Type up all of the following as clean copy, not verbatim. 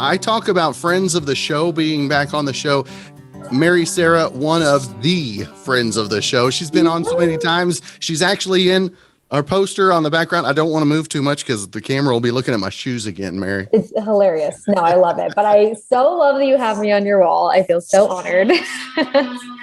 I talk about friends of the show being back on the show. Mary Sarah, one of the friends of the show. She's been on so many times. She's actually in our poster on the background. I don't want to move too much because the camera will be looking at my shoes again, Mary. It's hilarious. No, I love it. But I so love that you have me on your wall. I feel so honored.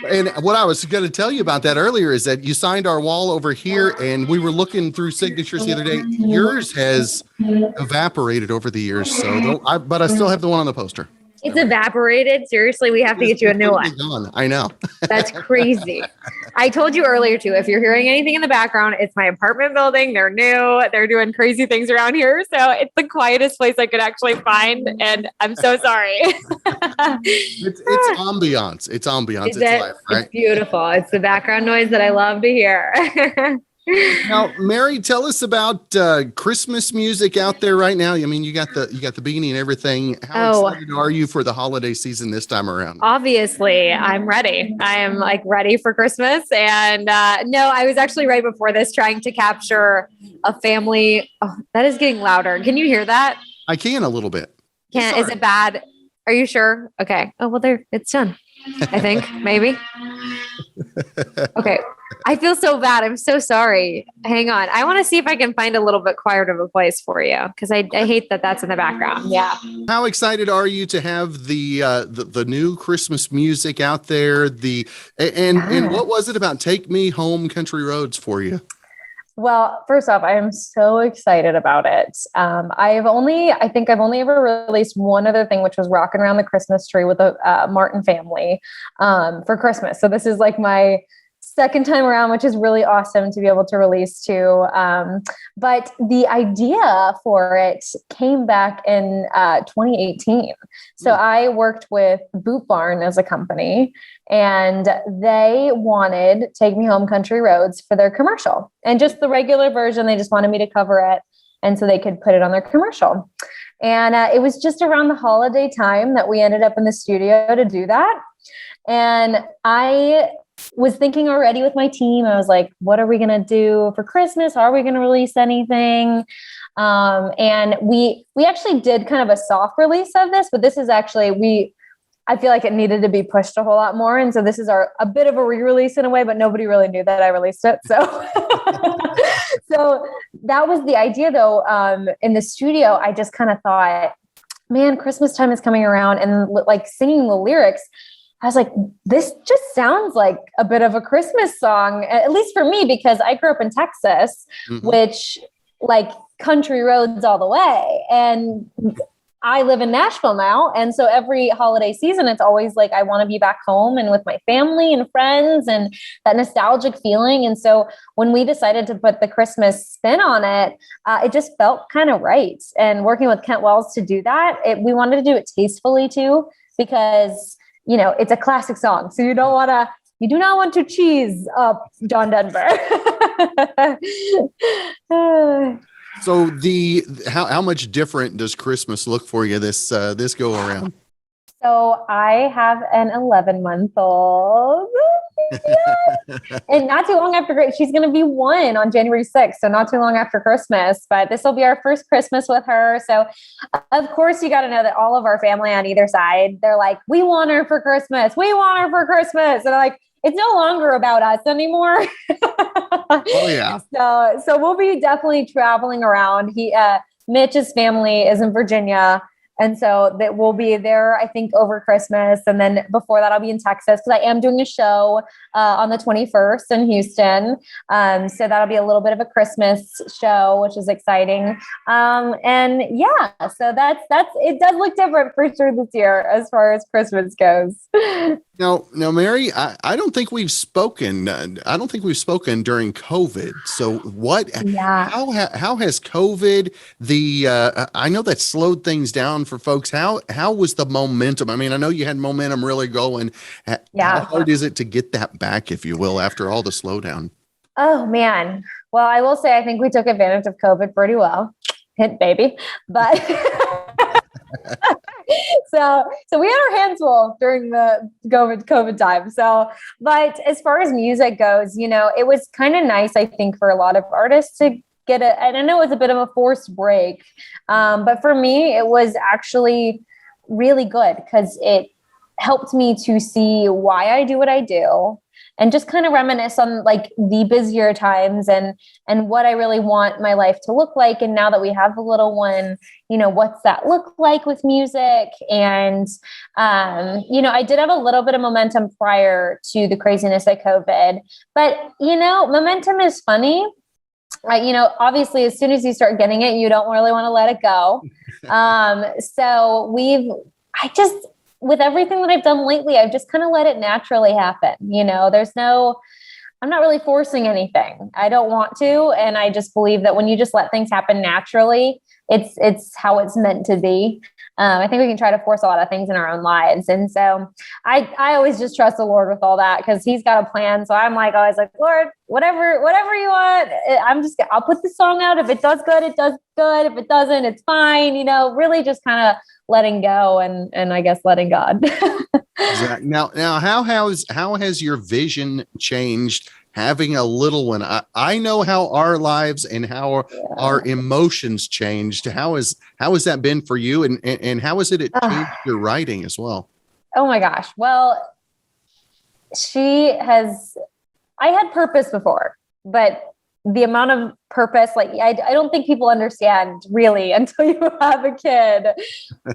And what I was going to tell you about that earlier is that you signed our wall over here, and we were looking through signatures the other day. Yours has evaporated over the years, but I still have the one on the poster. It's evaporated. Seriously, we have to get you a new one. Gone. I know. That's crazy. I told you earlier too, if you're hearing anything in the background, it's my apartment building. They're new. They're doing crazy things around here. So it's the quietest place I could actually find. And I'm so sorry. It's ambiance. It's ambiance. It's life, right? It's beautiful. It's the background noise that I love to hear. Now, Mary, tell us about Christmas music out there right now. I mean, you got the beanie and everything. How excited are you for the holiday season this time around? Obviously, I'm ready. I am ready for Christmas. And no, I was actually right before this trying to capture a family. Oh, that is getting louder. Can you hear that? I can a little bit. Is it bad? Are you sure? Okay. Oh, well, it's done. I think maybe. Okay. I feel so bad. I'm so sorry. Hang on. I want to see if I can find a little bit quieter of a place for you because I hate that that's in the background. Yeah. How excited are you to have the new Christmas music out there? And what was it about Take Me Home Country Roads for you? Well, first off, I am so excited about it. I think I've only ever released one other thing, which was Rockin' Around the Christmas Tree with the Martin family for Christmas. So this is like my second time around, which is really awesome to be able to release too. But the idea for it came back in 2018. So I worked with Boot Barn as a company, and they wanted Take Me Home Country Roads for their commercial. And just the regular version, they just wanted me to cover it, and so they could put it on their commercial. And it was just around the holiday time that we ended up in the studio to do that. And I was thinking already with my team, I was like, what are we going to do for Christmas? Are we going to release anything? And we actually did kind of a soft release of this, but this is actually, I feel like it needed to be pushed a whole lot more. And so this is a bit of a re-release in a way, but nobody really knew that I released it. So, so that was the idea though. In the studio, I just kind of thought, man, Christmas time is coming around, and like singing the lyrics, I was like, this just sounds like a bit of a Christmas song, at least for me, because I grew up in Texas, which like country roads all the way. And I live in Nashville now. And so every holiday season, it's always like, I want to be back home and with my family and friends and that nostalgic feeling. And so when we decided to put the Christmas spin on it, it just felt kind of right. And working with Kent Wells to do that, we wanted to do it tastefully too, because it's a classic song. So you do not want to cheese up John Denver. So how much different does Christmas look for you this go around? So I have an 11-month-old. And not too long after, she's going to be 1 on January 6th. So not too long after Christmas, but this will be our first Christmas with her. So of course you got to know that all of our family on either side, they're like, we want her for Christmas. We want her for Christmas. And I'm like, it's no longer about us anymore. Oh yeah. So we'll be definitely traveling around. Mitch's family is in Virginia. And so that we'll be there, I think, over Christmas. And then before that, I'll be in Texas because I am doing a show on the 21st in Houston. So that'll be a little bit of a Christmas show, which is exciting. And yeah, so that's it does look different for sure this year as far as Christmas goes. Now, Mary, I don't think we've spoken. I don't think we've spoken during COVID. So what? Yeah. How has COVID I know that slowed things down for folks. How was the momentum? I mean, I know you had momentum really going. Yeah. How hard is it to get that back, if you will, after all the slowdown? Oh man. Well, I will say I think we took advantage of COVID pretty well. Hint baby, but. So we had our hands full during the COVID time. So, but as far as music goes, it was kind of nice, I think, for a lot of artists to get it. And I know it was a bit of a forced break. But for me, it was actually really good because it helped me to see why I do what I do and just kind of reminisce on like the busier times and what I really want my life to look like. And now that we have the little one, you know, what's that look like with music? And, you know, I did have a little bit of momentum prior to the craziness of COVID, but, you know, momentum is funny. You know, obviously, as soon as you start getting it, you don't really want to let it go. So with everything that I've done lately, I've just kind of let it naturally happen. You know, I'm not really forcing anything. I don't want to. And I just believe that when you just let things happen naturally, it's how it's meant to be. I think we can try to force a lot of things in our own lives. And so I always just trust the Lord with all that because he's got a plan. So I'm like, always like, Lord, whatever you want, I'll put the song out. If it does good, it does good. If it doesn't, it's fine. You know, really just kind of letting go and I guess letting God. Exactly. Now, how has your vision changed having a little one? I know how our lives and how our emotions changed. How has that been for you? And how has it changed your writing as well? Oh my gosh. Well, I had purpose before, but the amount of purpose, like I don't think people understand really until you have a kid,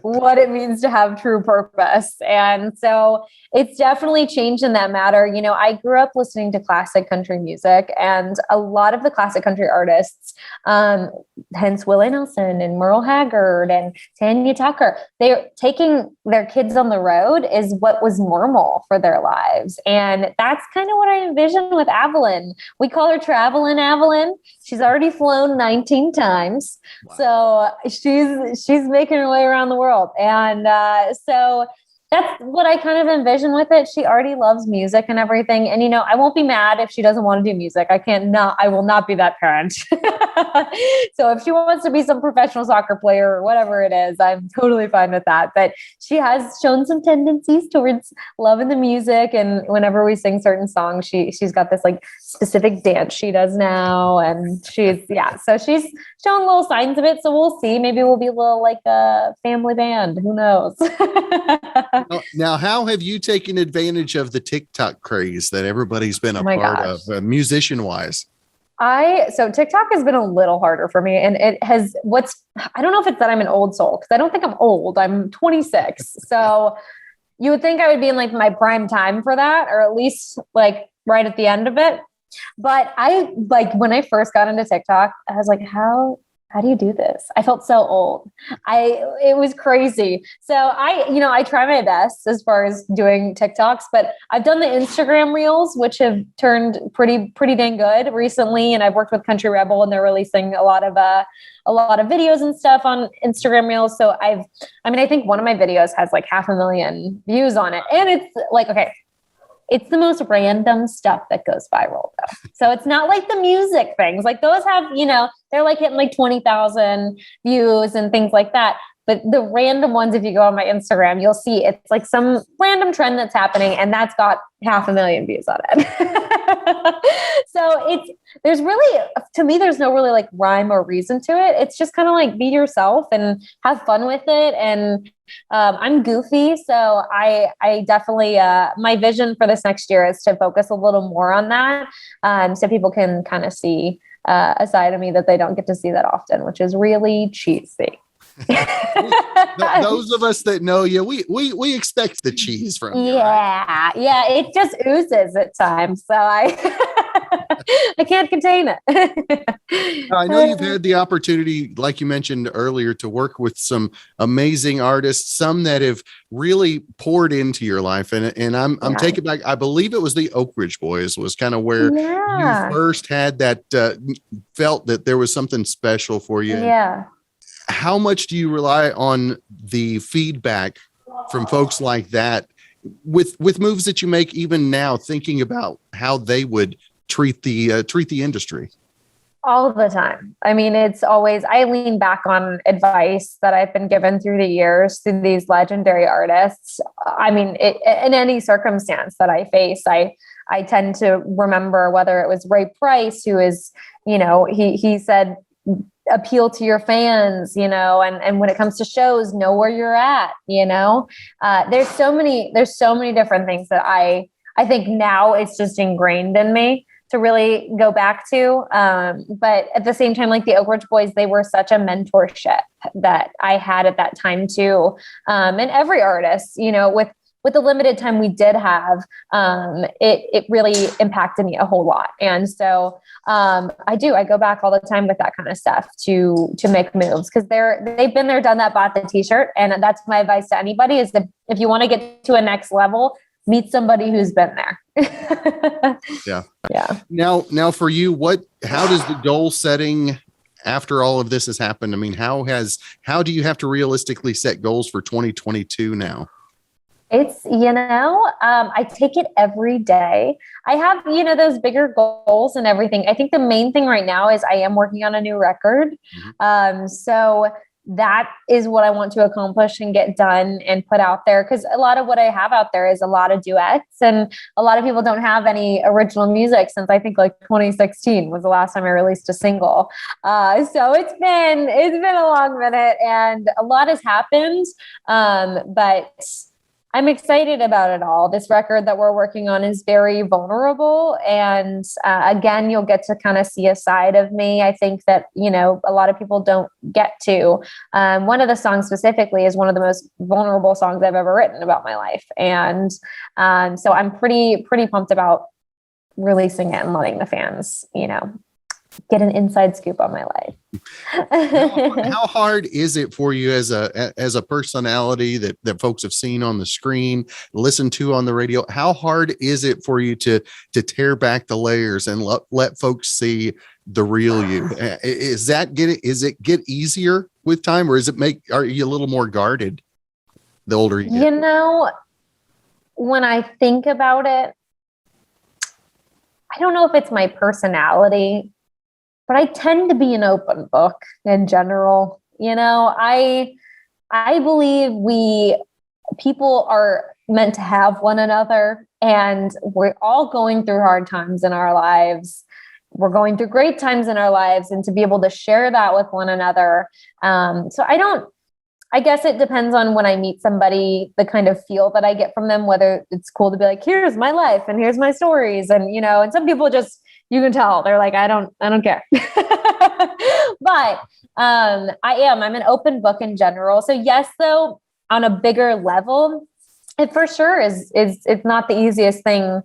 what it means to have true purpose. And so it's definitely changed in that matter. You know, I grew up listening to classic country music and a lot of the classic country artists, hence Willie Nelson and Merle Haggard and Tanya Tucker, they're taking their kids on the road is what was normal for their lives. And that's kind of what I envision with Avalyn. We call her Travelin' Avalyn. She's already flown 19 times. Wow. So she's making her way around the world. And so that's what I kind of envision with it. She already loves music and everything. And, you know, I won't be mad if she doesn't want to do music. I will not be that parent. So if she wants to be some professional soccer player or whatever it is, I'm totally fine with that. But she has shown some tendencies towards loving the music. And whenever we sing certain songs, she's got this like specific dance she does now. And so she's showing little signs of it. So we'll see. Maybe we'll be a little like a family band. Who knows? Now, how have you taken advantage of the TikTok craze that everybody's been a part of, musician wise? So TikTok has been a little harder for me, and I don't know if it's that I'm an old soul because I don't think I'm old. I'm 26. So you would think I would be in like my prime time for that, or at least like right at the end of it. But when I first got into TikTok, I was like, how do you do this? I felt so old. It was crazy. So I try my best as far as doing TikToks, but I've done the Instagram reels, which have turned pretty dang good recently. And I've worked with Country Rebel and they're releasing a lot of videos and stuff on Instagram reels. So I think one of my videos has like 500,000 views on it. And it's like, okay, it's the most random stuff that goes viral though. So it's not like the music things. Like those have, they're like hitting like 20,000 views and things like that. But the random ones, if you go on my Instagram, you'll see it's like some random trend that's happening and that's got 500,000 views on it. So to me, there's no really like rhyme or reason to it. It's just kind of like be yourself and have fun with it. And I'm goofy. So I definitely, my vision for this next year is to focus a little more on that. So people can kind of see a side of me that they don't get to see that often, which is really cheesy. Those of us that know you, we expect the cheese from you. Yeah. Right? Yeah. It just oozes at times. So I can't contain it. I know you've had the opportunity, like you mentioned earlier, to work with some amazing artists, some that have really poured into your life. And I'm taken back. I believe it was the Oak Ridge Boys was kind of where you first had that, felt that there was something special for you. Yeah. How much do you rely on the feedback from folks like that with moves that you make even now, thinking about how they would treat the industry? All of the time. I mean, it's always, I lean back on advice that I've been given through the years through these legendary artists. I mean, in any circumstance that I face, I tend to remember whether it was Ray Price, who is, he said, appeal to your fans, and when it comes to shows, know where you're at, there's so many different things that I think now it's just ingrained in me to really go back to. But at the same time, like the Oak Ridge Boys, they were such a mentorship that I had at that time too. And every artist, with the limited time we did have, it really impacted me a whole lot. And so I go back all the time with that kind of stuff to make moves, because they've been there, done that, bought the t-shirt. And that's my advice to anybody is that if you want to get to a next level, meet somebody who's been there. Yeah. Yeah. Now for you, how does the goal setting after all of this has happened? I mean, how do you have to realistically set goals for 2022 now? It's, I take it every day. I have, those bigger goals and everything. I think the main thing right now is I am working on a new record. So that is what I want to accomplish and get done and put out there. Cause a lot of what I have out there is a lot of duets, and a lot of people don't have any original music since I think like 2016 was the last time I released a single. So it's been a long minute and a lot has happened. But I'm excited about it all. This record that we're working on is very vulnerable. And again, you'll get to kind of see a side of me. I think that, a lot of people don't get to. One of the songs specifically is one of the most vulnerable songs I've ever written about my life. And so I'm pretty pumped about releasing it and letting the fans, get an inside scoop on my life. How hard is it for you as a personality that folks have seen on the screen, listened to on the radio? How hard is it for you to tear back the layers and let folks see the real you? Is it get easier with time, or are you a little more guarded the older you get? When I think about it, I don't know if it's my personality, but I tend to be an open book in general. I believe people are meant to have one another, and we're all going through hard times in our lives. We're going through great times in our lives, and to be able to share that with one another. So I guess it depends on when I meet somebody, the kind of feel that I get from them, whether it's cool to be like, here's my life and here's my stories. And, and some people just, you can tell they're like, I don't care. But I'm an open book in general. So yes, though, on a bigger level, it for sure it's not the easiest thing.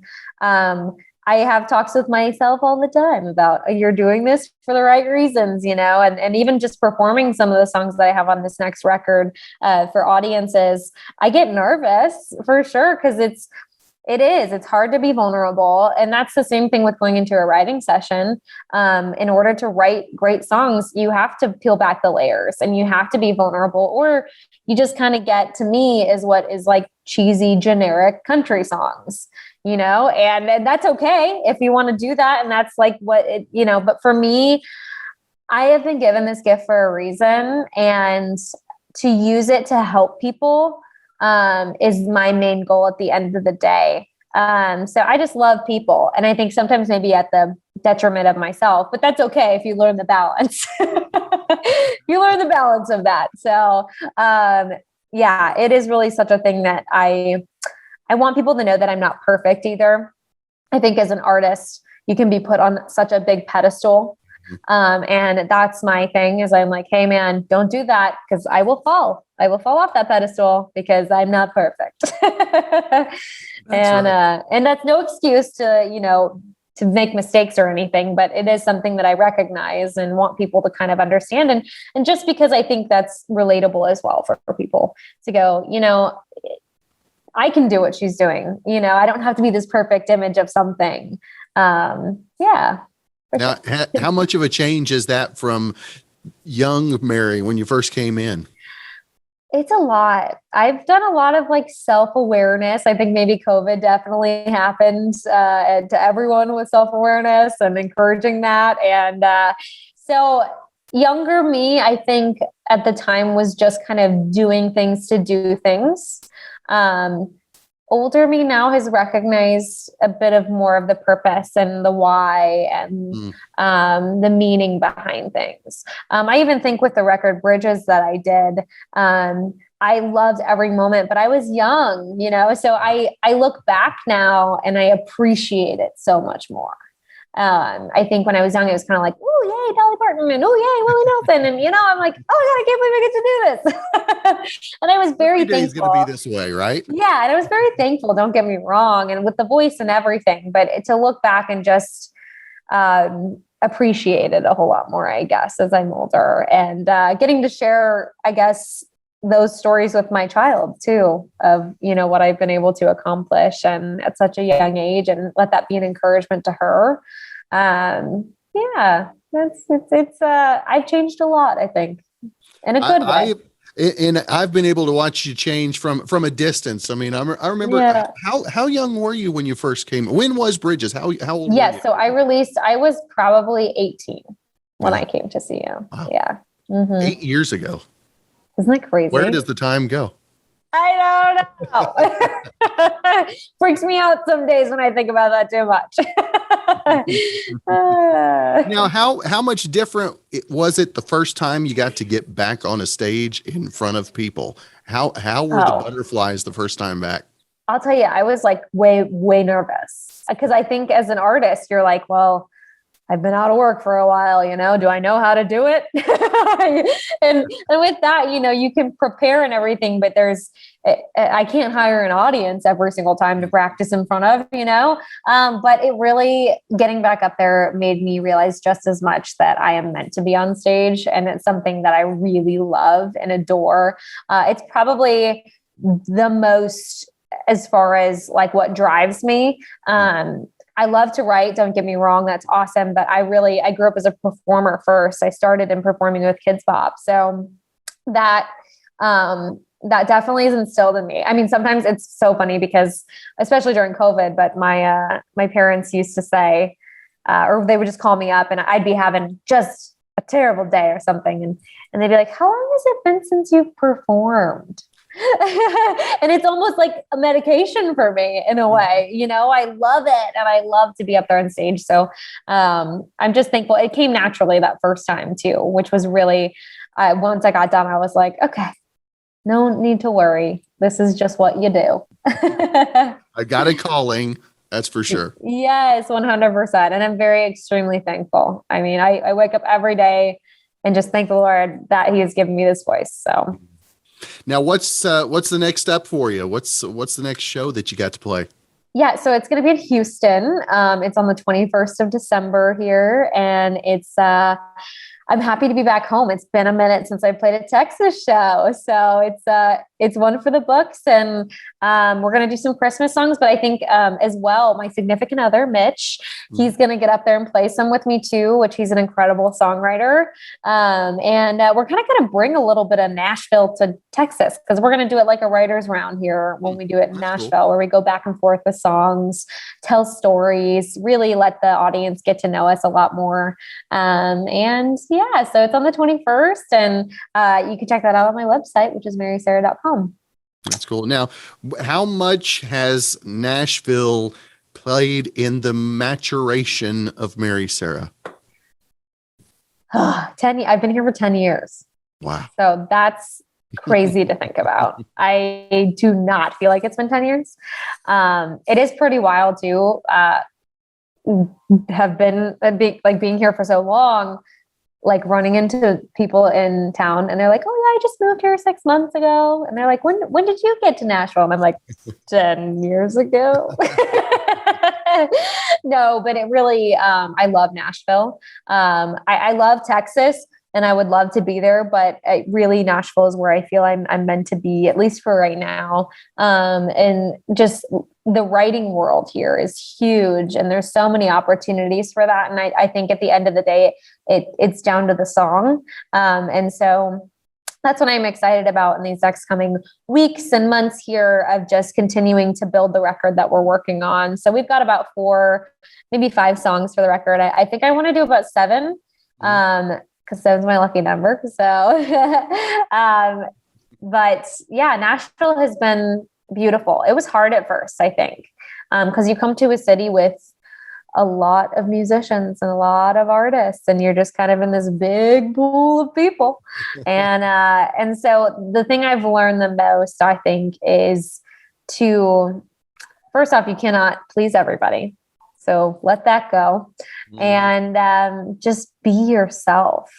I have talks with myself all the time about you're doing this for the right reasons, and even just performing some of the songs that I have on this next record for audiences, I get nervous for sure. Cause it's hard to be vulnerable. And that's the same thing with going into a writing session. In order to write great songs, you have to peel back the layers and you have to be vulnerable, or you just kind of get, to me, is what is like cheesy, generic country songs, and that's okay if you want to do that. And that's like what but for me, I have been given this gift for a reason, and to use it to help people is my main goal at the end of the day. So I just love people. And I think sometimes maybe at the detriment of myself, but that's okay if you learn the balance. You learn the balance of that. So it is really such a thing that I want people to know that I'm not perfect either. I think as an artist, you can be put on such a big pedestal. And that's my thing, is I'm like, hey man, don't do that, because I will fall off that pedestal because I'm not perfect. And that's no excuse to make mistakes or anything, but it is something that I recognize and want people to kind of understand. And just because I think that's relatable as well for people to go, I can do what she's doing. I don't have to be this perfect image of something. Now, how much of a change is that from young Mary when you first came in? It's a lot. I've done a lot of like self-awareness. I think maybe COVID definitely happened and to everyone with self-awareness and encouraging that. And so younger me, I think at the time was just kind of doing things to do things. Um, Older me now has recognized a bit of more of the purpose and the why and the meaning behind things. I even think with the record Bridges that I did, I loved every moment, but I was young, so I look back now and I appreciate it so much more. I think when I was young, it was kind of like, oh, yay, Dolly Parton, and oh, yay, Willie Nelson. And, I'm like, oh, God, I can't believe I get to do this. And I was very thankful. It's going to be this way, right? Yeah. And I was very thankful. Don't get me wrong. And with the voice and everything, but to look back and just appreciate it a whole lot more, I guess, as I'm older and getting to share, I guess, those stories with my child too, of, what I've been able to accomplish and at such a young age, and let that be an encouragement to her. Yeah, it's I've changed a lot, I think, in a good way. And I've been able to watch you change from a distance. I mean, I remember how young were you when you first came? When was Bridges? How old were you? So I was probably 18 when I came to see you. Wow. Yeah. Mm-hmm. 8 years ago. Isn't that crazy? Where does the time go? I don't know. Freaks me out some days when I think about that too much. Now, how much different was it the first time you got to get back on a stage in front of people? How were the butterflies the first time back? I'll tell you, I was like way nervous because I think as an artist, you're like, well, I've been out of work for a while, do I know how to do it? and with that, you can prepare and everything, but I can't hire an audience every single time to practice in front of, but it really, getting back up there made me realize just as much that I am meant to be on stage. And it's something that I really love and adore. It's probably the most, as far as like what drives me. I love to write. Don't get me wrong. That's awesome. But I grew up as a performer first. I started in performing with Kids Bop. So that definitely is instilled in me. I mean, sometimes it's so funny because, especially during COVID, but my parents used to say, or they would just call me up and I'd be having just a terrible day or something. And they'd be like, how long has it been since you've performed? And it's almost like a medication for me in a way, I love it. And I love to be up there on stage. So I'm just thankful. It came naturally that first time too, which was really, once I got done, I was like, okay, no need to worry. This is just what you do. I got a calling. That's for sure. Yes, 100%. And I'm extremely thankful. I mean, I wake up every day and just thank the Lord that he has given me this voice. So now, what's the next step for you? What's the next show that you got to play? Yeah, so it's going to be in Houston. It's on the 21st of December here, and it's I'm happy to be back home. It's been a minute since I played a Texas show. So it's one for the books, and we're going to do some Christmas songs, but I think as well, my significant other, Mitch, he's going to get up there and play some with me too, which he's an incredible songwriter. And we're kind of going to bring a little bit of Nashville to Texas, because we're going to do it like a writer's round here when we do it in Nashville, where we go back and forth with songs, tell stories, really let the audience get to know us a lot more. And yeah, so it's on the 21st, and you can check that out on my website, which is marysarah.com. That's cool. Now, how much has Nashville played in the maturation of Mary Sarah? 10. I've been here for 10 years. Wow. So that's crazy to think about. I do not feel like it's been 10 years. It is pretty wild to have been being here for so long, like running into people in town and they're like, oh yeah, I just moved here 6 months ago. And they're like, when did you get to Nashville? And I'm like, 10 years ago. No, but it really, I love Nashville. I love Texas and I would love to be there, but really Nashville is where I feel I'm meant to be, at least for right now. And just the writing world here is huge and there's so many opportunities for that. And I think at the end of the day, it's down to the song. And so that's what I'm excited about in these next coming weeks and months here of just continuing to build the record that we're working on. So we've got about 4, maybe 5 songs for the record. I think I want to do about 7, because 7's my lucky number. So, but yeah, Nashville has been beautiful. It was hard at first, I think, because you come to a city with a lot of musicians and a lot of artists, and you're just kind of in this big pool of people. And so the thing I've learned the most, I think, is to, first off, you cannot please everybody. So let that go. And just be yourself,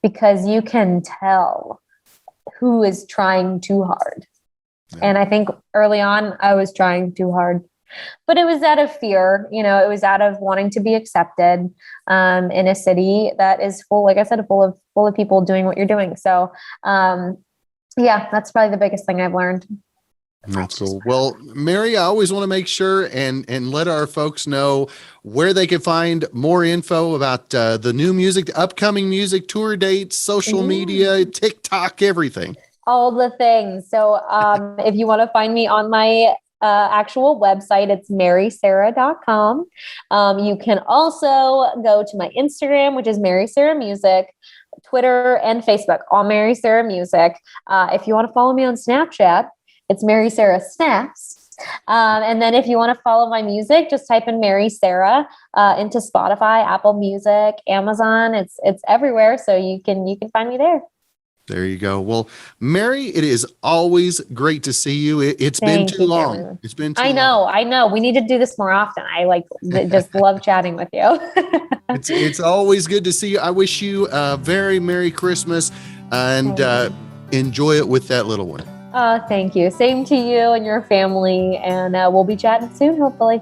because you can tell who is trying too hard. And I think early on I was trying too hard. But it was out of fear, it was out of wanting to be accepted in a city that is full, like I said, full of people doing what you're doing. So, yeah, that's probably the biggest thing I've learned. That's cool. Well, Mary, I always want to make sure and let our folks know where they can find more info about the new music, the upcoming music, tour dates, social media, TikTok, everything. All the things. So if you want to find me on my actual website, it's marysarah.com. You can also go to my Instagram, which is Mary Sarah Music, Twitter and Facebook, all Mary Sarah Music. If you want to follow me on Snapchat, it's Mary Sarah Snaps. And then if you want to follow my music, just type in Mary Sarah into Spotify, Apple Music, Amazon. It's everywhere. So you can find me there. There you go. Well, Mary, it is always great to see you. It's been too long. It's been too long. I know. We need to do this more often. I just love chatting with you. It's always good to see you. I wish you a very Merry Christmas and enjoy it with that little one. Oh, thank you. Same to you and your family. And we'll be chatting soon, hopefully.